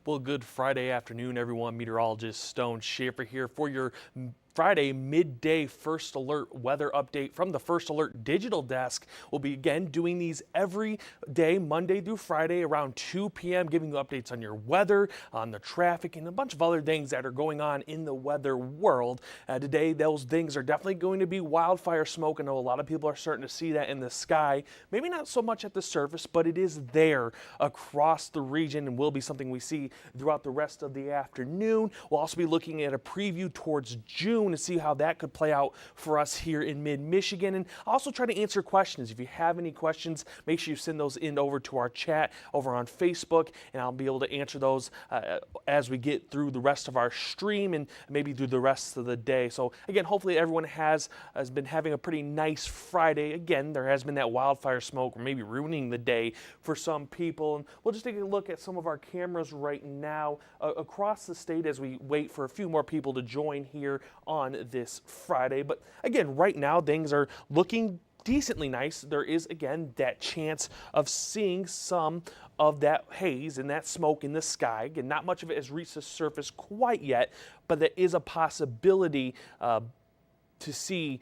Well, good Friday afternoon, everyone. Meteorologist Stone Schaefer here for your Friday midday First Alert weather update from the First Alert digital desk. We'll be again doing these every day, Monday through Friday around 2 p.m., giving you updates on your weather, on the traffic, and a bunch of other things that are going on in the weather world. Today, those things are definitely going to be wildfire smoke. I know a lot of people are starting to see that in the sky. Maybe not so much at the surface, but it is there across the region and will be something we see throughout the rest of the afternoon. We'll also be looking at a preview towards June to see how that could play out for us here in mid-Michigan, and also try to answer questions. If you have any questions, make sure you send those in over to our chat over on Facebook, and I'll be able to answer those as we get through the rest of our stream and maybe through the rest of the day. So again, hopefully everyone has been having a pretty nice Friday. Again, there has been that wildfire smoke maybe ruining the day for some people, and we'll just take a look at some of our cameras right now across the state as we wait for a few more people to join here on this Friday. But again, right now things are looking decently nice. There is again that chance of seeing some of that haze and that smoke in the sky. Again, not much of it has reached the surface quite yet, but there is a possibility to see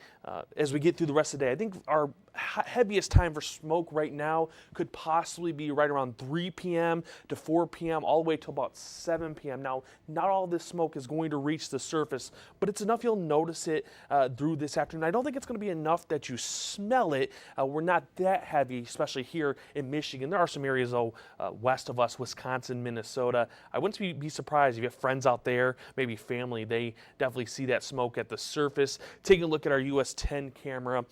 as we get through the rest of the day. I think our heaviest time for smoke right now could possibly be right around 3 p.m. to 4 p.m. all the way to about 7 p.m. Now, not all this smoke is going to reach the surface, but it's enough you'll notice it through this afternoon. I don't think it's going to be enough that you smell it. We're not that heavy, especially here in Michigan. There are some areas, though, west of us, Wisconsin, Minnesota. I wouldn't be surprised if you have friends out there, maybe family, they definitely see that smoke at the surface. Taking a look at our US 10 camera,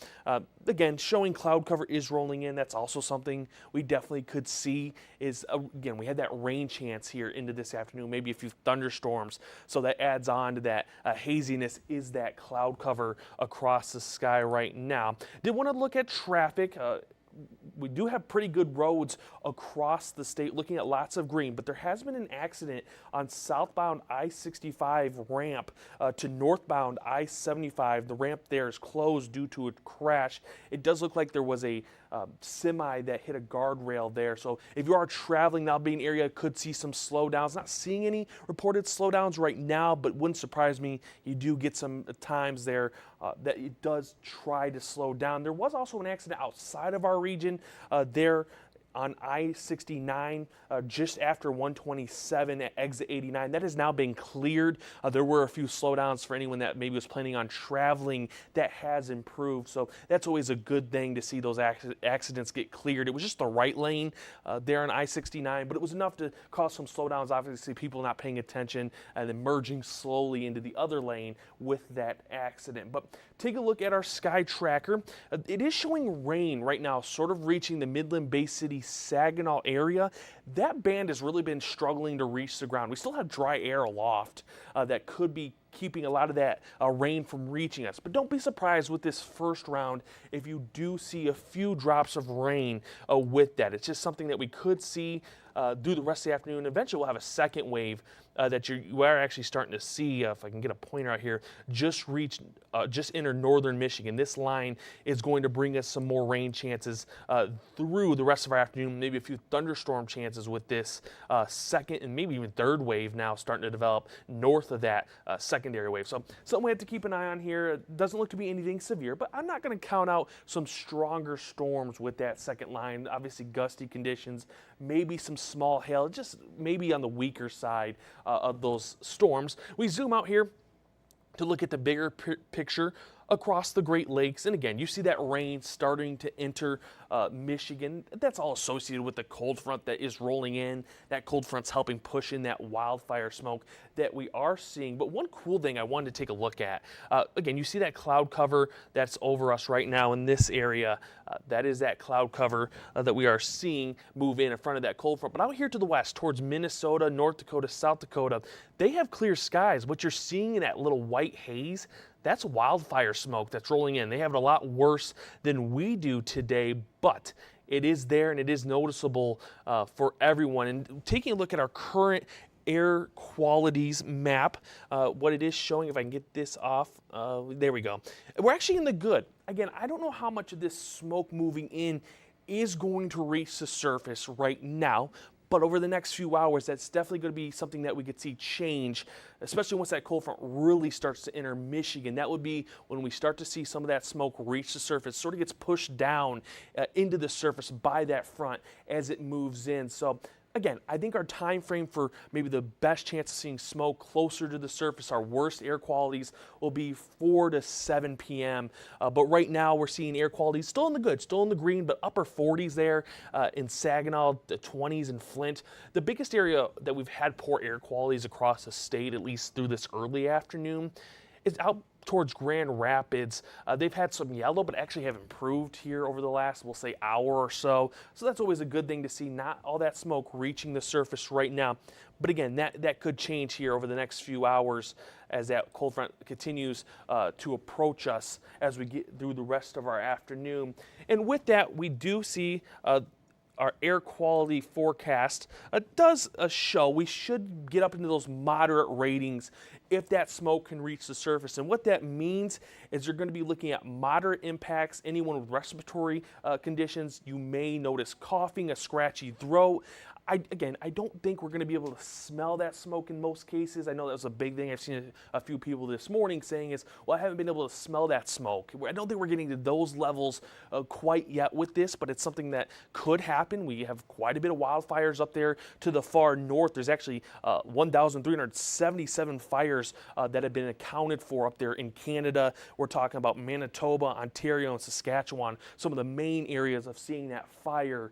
again, showing cloud cover is rolling in. That's also something we definitely could see is, again, we had that rain chance here into this afternoon, maybe a few thunderstorms. So that adds on to that haziness is that cloud cover across the sky right now. Did want to look at traffic. We do have pretty good roads across the state, looking at lots of green, but there has been an accident on southbound I-65 ramp to northbound I-75. The ramp there is closed due to a crash. It does look like there was a semi that hit a guardrail there. So if you are traveling, that'll be an area could see some slowdowns. Not seeing any reported slowdowns right now, but wouldn't surprise me. You do get some times there that it does try to slow down. There was also an accident outside of our region there on I-69 just after 127 at exit 89. That has now been cleared. There were a few slowdowns for anyone that maybe was planning on traveling. That has improved. So that's always a good thing to see those accidents get cleared. It was just the right lane there on I-69, but it was enough to cause some slowdowns. Obviously, people not paying attention and then merging slowly into the other lane with that accident. But take a look at our sky tracker. It is showing rain right now, sort of reaching the Midland Bay City Saginaw area. That band has really been struggling to reach the ground. We still have dry air aloft that could be keeping a lot of that rain from reaching us. But don't be surprised with this first round if you do see a few drops of rain with that. It's just something that we could see through the rest of the afternoon. Eventually we'll have a second wave that you are actually starting to see, if I can get a pointer out here, just enter northern Michigan. This line is going to bring us some more rain chances through the rest of our afternoon, maybe a few thunderstorm chances with this second and maybe even third wave now starting to develop north of that secondary wave. So something we have to keep an eye on here. It doesn't look to be anything severe, but I'm not going to count out some stronger storms with that second line. Obviously gusty conditions, maybe some small hail, just maybe on the weaker side of those storms. We zoom out here to look at the bigger picture across the Great Lakes. And again, you see that rain starting to enter Michigan. That's all associated with the cold front that is rolling in. That cold front's helping push in that wildfire smoke that we are seeing. But one cool thing I wanted to take a look at, again, you see that cloud cover that's over us right now in this area. That is that cloud cover that we are seeing move in front of that cold front. But out here to the west, towards Minnesota, North Dakota, South Dakota, they have clear skies. What you're seeing in that little white haze, that's wildfire smoke that's rolling in. They have it a lot worse than we do today, but it is there and it is noticeable for everyone. And taking a look at our current air qualities map, what it is showing, if I can get this off, there we go. We're actually in the good. Again, I don't know how much of this smoke moving in is going to reach the surface right now, But over the next few hours, that's definitely going to be something that we could see change, especially once that cold front really starts to enter Michigan. That would be when we start to see some of that smoke reach the surface, sort of gets pushed down into the surface by that front as it moves in. So again, I think our time frame for maybe the best chance of seeing smoke closer to the surface, our worst air qualities, will be 4 to 7 p.m. But right now we're seeing air qualities still in the good, still in the green, but upper 40s there in Saginaw, the 20s in Flint. The biggest area that we've had poor air qualities across the state, at least through this early afternoon, is out towards Grand Rapids. They've had some yellow, but actually have improved here over the last, we'll say, hour or so. So that's always a good thing to see, not all that smoke reaching the surface right now. But again, that could change here over the next few hours as that cold front continues to approach us as we get through the rest of our afternoon. And with that, we do see our air quality forecast does show we should get up into those moderate ratings if that smoke can reach the surface. And what that means is you're going to be looking at moderate impacts. Anyone with respiratory conditions, you may notice coughing, a scratchy throat. I don't think we're going to be able to smell that smoke in most cases. I know that was a big thing I've seen a few people this morning saying is, well, I haven't been able to smell that smoke. I don't think we're getting to those levels quite yet with this, but it's something that could happen. We have quite a bit of wildfires up there to the far north. There's actually 1,377 fires that have been accounted for up there in Canada. We're talking about Manitoba, Ontario, and Saskatchewan, some of the main areas of seeing that fire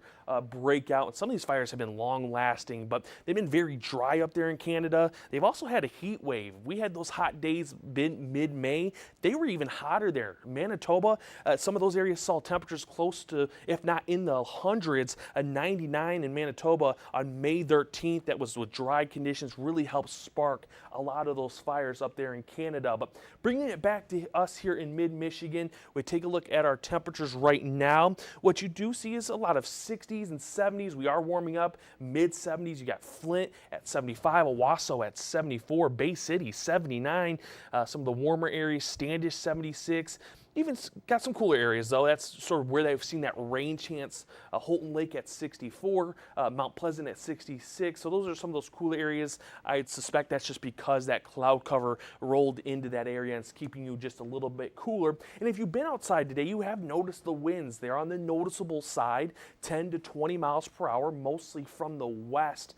break out. And some of these fires have been long lasting, but they've been very dry up there in Canada. They've also had a heat wave. We had those hot days mid-May. They were even hotter there. Manitoba, some of those areas saw temperatures close to, if not in the hundreds, a 99 in Manitoba on May 13th. That was with dry conditions, really helped spark a lot of those fires up there in Canada. But bringing it back to us here in mid-Michigan, we take a look at our temperatures right now. What you do see is a lot of 60s and 70s. We are warming up. Mid-70s, you got Flint at 75, Owasso at 74, Bay City 79, some of the warmer areas, Standish 76. Even got some cooler areas, though. That's sort of where they've seen that rain chance. Holton Lake at 64, Mount Pleasant at 66. So those are some of those cooler areas. I'd suspect that's just because that cloud cover rolled into that area and it's keeping you just a little bit cooler. And if you've been outside today, you have noticed the winds. They're on the noticeable side, 10 to 20 miles per hour, mostly from the west.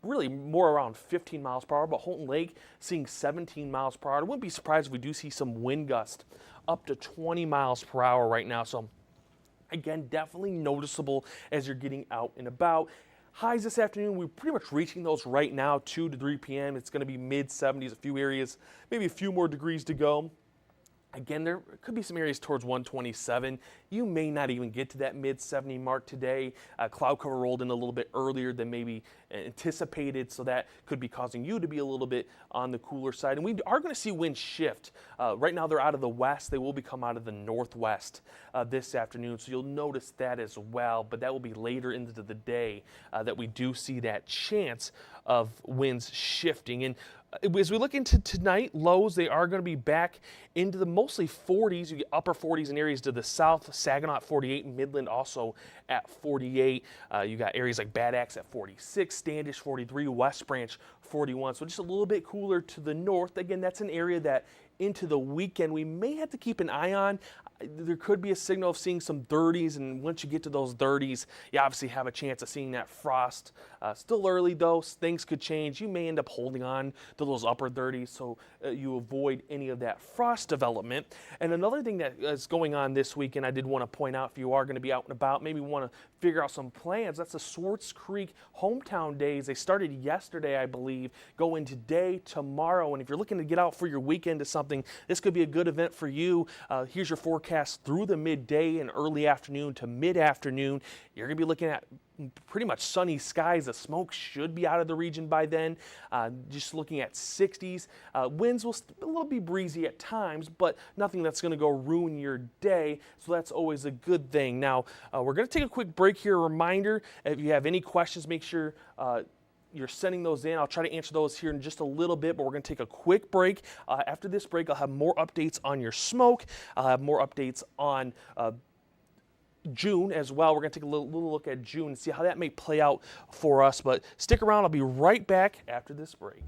Really more around 15 miles per hour, but Holton Lake seeing 17 miles per hour. I wouldn't be surprised if we do see some wind gust up to 20 miles per hour right now. So again, definitely noticeable as you're getting out and about. Highs this afternoon, we're pretty much reaching those right now, 2 to 3 p.m. It's going to be mid-70s, a few areas, maybe a few more degrees to go. Again, there could be some areas towards 127. You may not even get to that mid-70 mark today. Cloud cover rolled in a little bit earlier than maybe anticipated, so that could be causing you to be a little bit on the cooler side. And we are going to see winds shift. Right now they're out of the west. They will become out of the northwest this afternoon, so you'll notice that as well. But that will be later into the day that we do see that chance of winds shifting. And as we look into tonight, lows, they are going to be back into the mostly 40s. You get upper 40s in areas to the south, Saginaw at 48, Midland also at 48. You got areas like Bad Axe at 46, Standish 43, West Branch 41. So just a little bit cooler to the north. Again, that's an area that into the weekend we may have to keep an eye on. There could be a signal of seeing some 30s, and once you get to those 30s, you obviously have a chance of seeing that frost. Still early though, things could change. You may end up holding on to those upper 30s so you avoid any of that frost development. And another thing that is going on this weekend, I did want to point out, if you are going to be out and about, maybe want to figure out some plans. That's the Swartz Creek Hometown Days. They started yesterday, I believe, going today, tomorrow. And if you're looking to get out for your weekend to something, this could be a good event for you. Here's your forecast through the midday and early afternoon to mid-afternoon. You're going to be looking at pretty much sunny skies. The smoke should be out of the region by then. Just looking at 60s. Winds will a little be breezy at times, but nothing that's going to go ruin your day. So that's always a good thing. Now, we're going to take a quick break here. A reminder, if you have any questions, make sure you're sending those in. I'll try to answer those here in just a little bit, but we're going to take a quick break. After this break, I'll have more updates on your smoke. I'll have more updates on June as well. We're going to take a little look at June and see how that may play out for us. But stick around. I'll be right back after this break.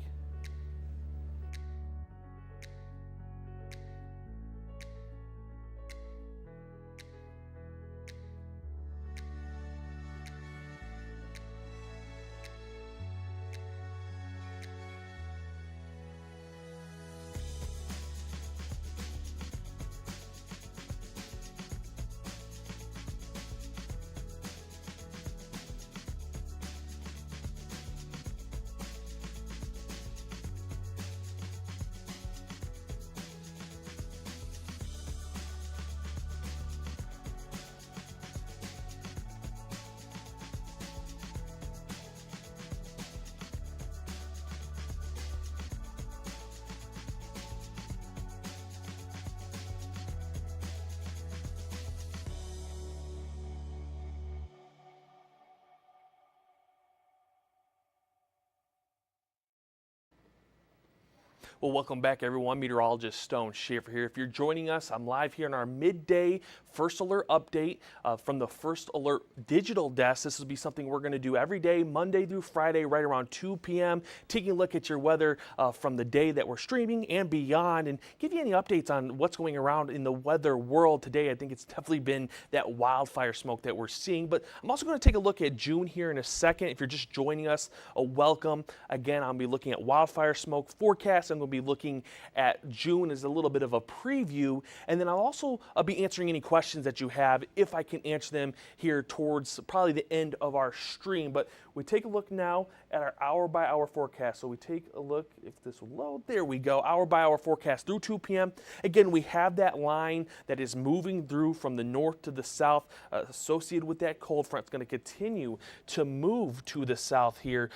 Well, welcome back, everyone. Meteorologist Stone Schaefer here. If you're joining us, I'm live here in our midday First Alert update from the First Alert digital desk. This will be something we're going to do every day, Monday through Friday, right around 2 p.m., taking a look at your weather from the day that we're streaming and beyond, and give you any updates on what's going around in the weather world today. I think it's definitely been that wildfire smoke that we're seeing, but I'm also going to take a look at June here in a second. If you're just joining us, welcome. Again, I'll be looking at wildfire smoke forecast. I'm going to be looking at June as a little bit of a preview, and then I'll also be answering any questions that you have if I can answer them here towards probably the end of our stream. But we take a look now at our hour-by-hour forecast. So we take a look, if this will load, there we go, hour-by-hour forecast through 2 p.m. Again, we have that line that is moving through from the north to the south associated with that cold front. It's going to continue to move to the south here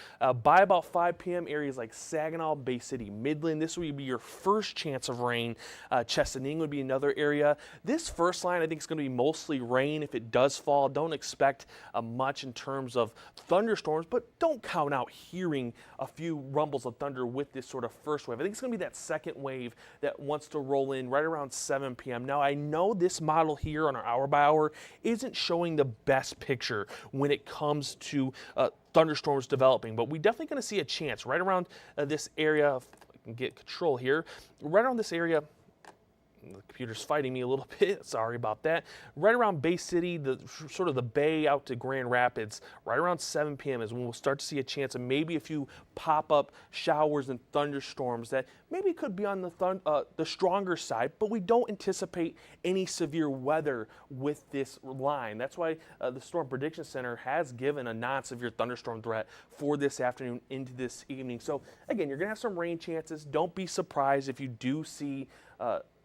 by about 5 p.m. Areas like Saginaw, Bay City, Midland, this would be your first chance of rain. Chesaning would be another area. This first line, I think, is going to be mostly rain. If it does fall, don't expect much in terms of thunderstorms, but don't count out hearing a few rumbles of thunder with this sort of first wave. I think it's going to be that second wave that wants to roll in right around 7 p.m. Now, I know this model here on our hour by hour isn't showing the best picture when it comes to thunderstorms developing, but we definitely going to see a chance right around this area. If I can get control here, right around this area. The computer's fighting me a little bit. Sorry about that. Right around Bay City, the sort of the bay out to Grand Rapids, right around 7 p.m. is when we'll start to see a chance of maybe a few pop-up showers and thunderstorms that maybe could be on the stronger side, but we don't anticipate any severe weather with this line. That's why the Storm Prediction Center has given a non-severe thunderstorm threat for this afternoon into this evening. So again, you're gonna have some rain chances. Don't be surprised if you do see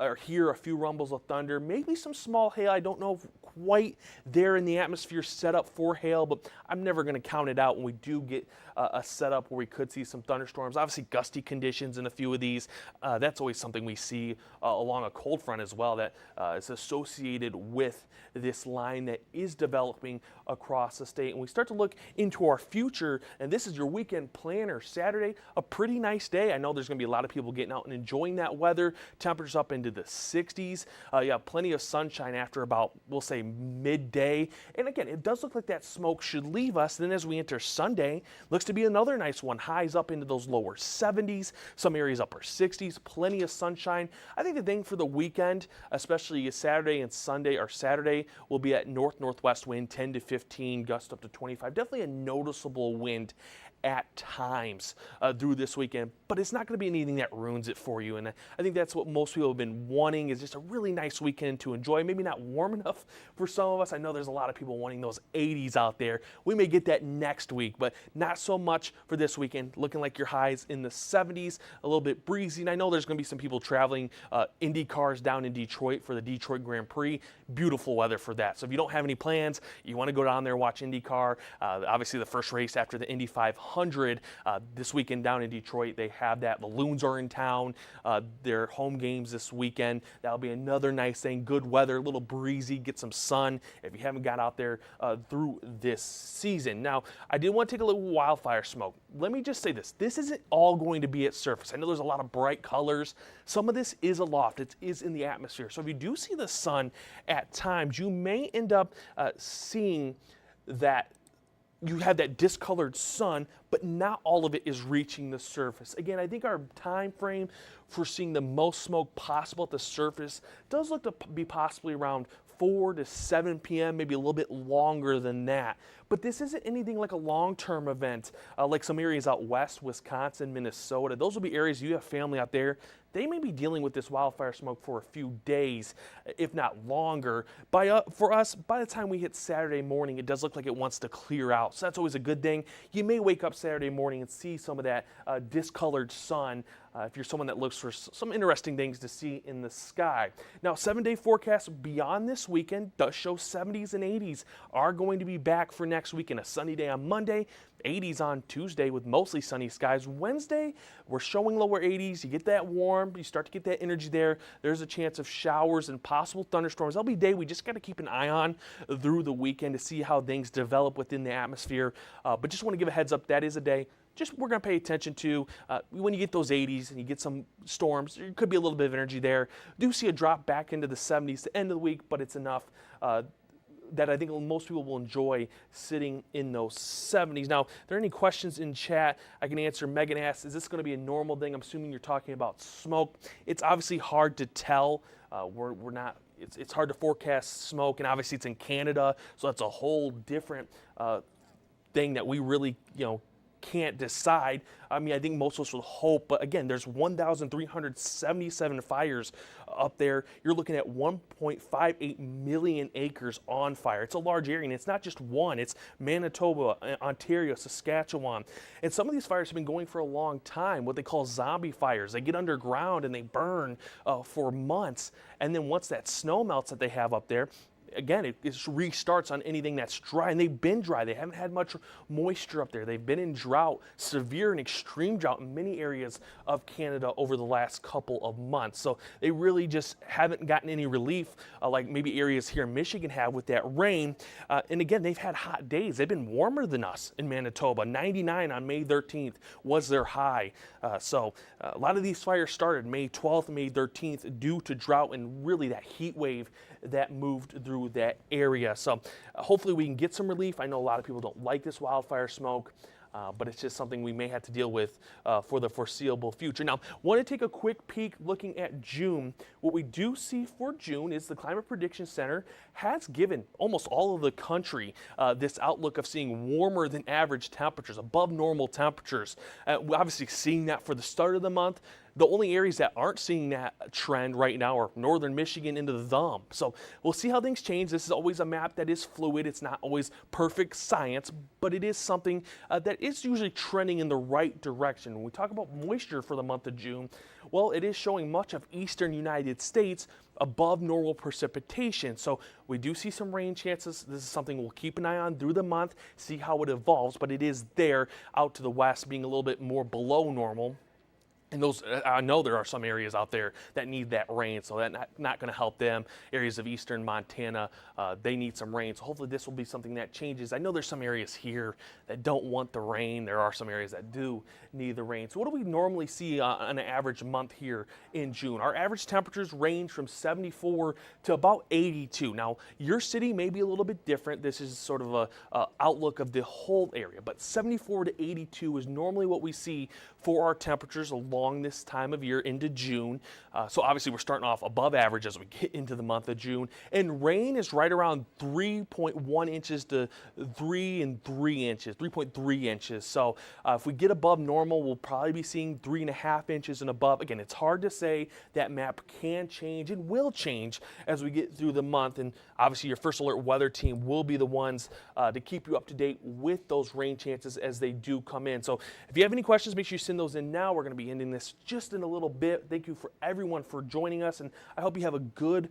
or hear a few rumbles of thunder, maybe some small hail. I don't know if quite there in the atmosphere set up for hail, but I'm never going to count it out when we do get a setup where we could see some thunderstorms. Obviously, gusty conditions in a few of these. That's always something we see along a cold front as well that is associated with this line that is developing across the state. And we start to look into our future, and this is your weekend planner. Saturday, a pretty nice day. I know there's going to be a lot of people getting out and enjoying that weather. Temperatures up into the 60s. You have plenty of sunshine after about, we'll say, midday. And again, it does look like that smoke should leave us. Then as we enter Sunday, looks to be another nice one. Highs up into those lower 70s, some areas upper 60s, plenty of sunshine. I think the thing for the weekend, especially Saturday and Sunday, or Saturday, will be at northwest wind, 10 to 15, gust up to 25. Definitely a noticeable wind at times through this weekend, but it's not going to be anything that ruins it for you. And I think that's what most people have been wanting, is just a really nice weekend to enjoy. Maybe not warm enough for some of us. I know there's a lot of people wanting those 80s out there. We may get that next week, but not so much for this weekend. Looking like your highs in the 70s, a little bit breezy. And I know there's going to be some people traveling Indy cars down in Detroit for the Detroit Grand Prix. Beautiful weather for that. So if you don't have any plans, you want to go down there, watch IndyCar. Obviously the first race after the Indy 500 this weekend down in Detroit, they have that. The Loons are in town. Their home games this weekend. That'll be another nice thing. Good weather, a little breezy, get some sun if you haven't got out there through this season. Now, I did want to take a little wildfire smoke. Let me just say this. This isn't all going to be at surface. I know there's a lot of bright colors. Some of this is aloft. It is in the atmosphere. So if you do see the sun at times, you may end up seeing that you have that discolored sun, but not all of it is reaching the surface. Again, I think our time frame for seeing the most smoke possible at the surface does look to be possibly around 4 to 7 p.m., maybe a little bit longer than that. But this isn't anything like a long-term event, like some areas out west, Wisconsin, Minnesota. Those will be areas you have family out there. They may be dealing with this wildfire smoke for a few days, if not longer. For us, by the time we hit Saturday morning, it does look like it wants to clear out. So that's always a good thing. You may wake up Saturday morning and see some of that discolored sun if you're someone that looks for some interesting things to see in the sky. Now, 7-day forecast beyond this weekend does show 70s and 80s are going to be back for next weekend. A sunny day on Monday, 80s on Tuesday with mostly sunny skies. Wednesday, we're showing lower 80s. You get that warm, you start to get that energy there. There's a chance of showers and possible thunderstorms. That'll be a day we just got to keep an eye on through the weekend to see how things develop within the atmosphere. But just want to give a heads up, that is a day we're going to pay attention to. When you get those 80s and you get some storms, there could be a little bit of energy there. Do see a drop back into the 70s to end of the week, but it's enough that I think most people will enjoy sitting in those 70s. Now, if there are any questions in chat, I can answer. Megan asks, is this going to be a normal thing? I'm assuming you're talking about smoke. It's obviously hard to tell. We're not. It's hard to forecast smoke, and obviously it's in Canada, so that's a whole different thing that we really, can't decide. I mean, I think most of us would hope, but again, there's 1,377 fires up there. You're looking at 1.58 million acres on fire. It's a large area, and it's not just one. It's Manitoba, Ontario, Saskatchewan. And some of these fires have been going for a long time, what they call zombie fires. They get underground and they burn for months. And then once that snow melts that they have up there, again, it restarts on anything that's dry, and they've been dry. They haven't had much moisture up there. They've been in drought, severe and extreme drought in many areas of Canada over the last couple of months. So they really just haven't gotten any relief like maybe areas here in Michigan have with that rain. And again, they've had hot days. They've been warmer than us in Manitoba. 99 on May 13th was their high. So a lot of these fires started May 12th, May 13th due to drought and really that heat wave that moved through that area. So hopefully we can get some relief. I know a lot of people don't like this wildfire smoke, but it's just something we may have to deal with for the foreseeable future. Now, want to take a quick peek looking at June. What we do see for June is the Climate Prediction Center has given almost all of the country this outlook of seeing warmer than average temperatures, above normal temperatures. We're obviously seeing that for the start of the month. The only areas that aren't seeing that trend right now are northern Michigan into the thumb. So we'll see how things change. This is always a map that is fluid. It's not always perfect science, but it is something that is usually trending in the right direction. When we talk about moisture for the month of June, well, it is showing much of eastern United States above normal precipitation. So we do see some rain chances. This is something we'll keep an eye on through the month, see how it evolves, but it is there out to the west being a little bit more below normal. And those, I know there are some areas out there that need that rain, so that's not going to help them. Areas of eastern Montana, they need some rain. So hopefully this will be something that changes. I know there's some areas here that don't want the rain. There are some areas that do need the rain. So what do we normally see on an average month here in June? Our average temperatures range from 74 to about 82. Now, your city may be a little bit different. This is sort of a outlook of the whole area, but 74 to 82 is normally what we see for our temperatures along this time of year into June. So obviously we're starting off above average as we get into the month of June. And rain is right around 3.1 inches to 3.3 inches. So if we get above normal, we'll probably be seeing 3.5 inches and above. Again, it's hard to say. That map can change and will change as we get through the month. And obviously your First Alert weather team will be the ones to keep you up to date with those rain chances as they do come in. So if you have any questions, make sure you send those in now. We're going to be ending ending this just in a little bit. Thank you for everyone for joining us, and I hope you have a good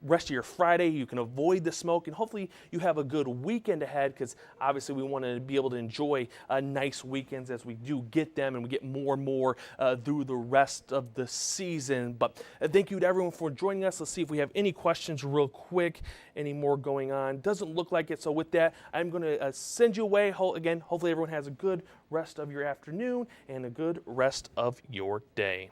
rest of your Friday. You can avoid the smoke, and hopefully you have a good weekend ahead, because obviously we want to be able to enjoy nice weekends as we do get them, and we get more and more through the rest of the season. But thank you to everyone for joining us. Let's see if we have any questions real quick. Any more going on? Doesn't look like it. So with that, I'm going to send you away. Again, hopefully everyone has a good rest of your afternoon and a good rest of your day.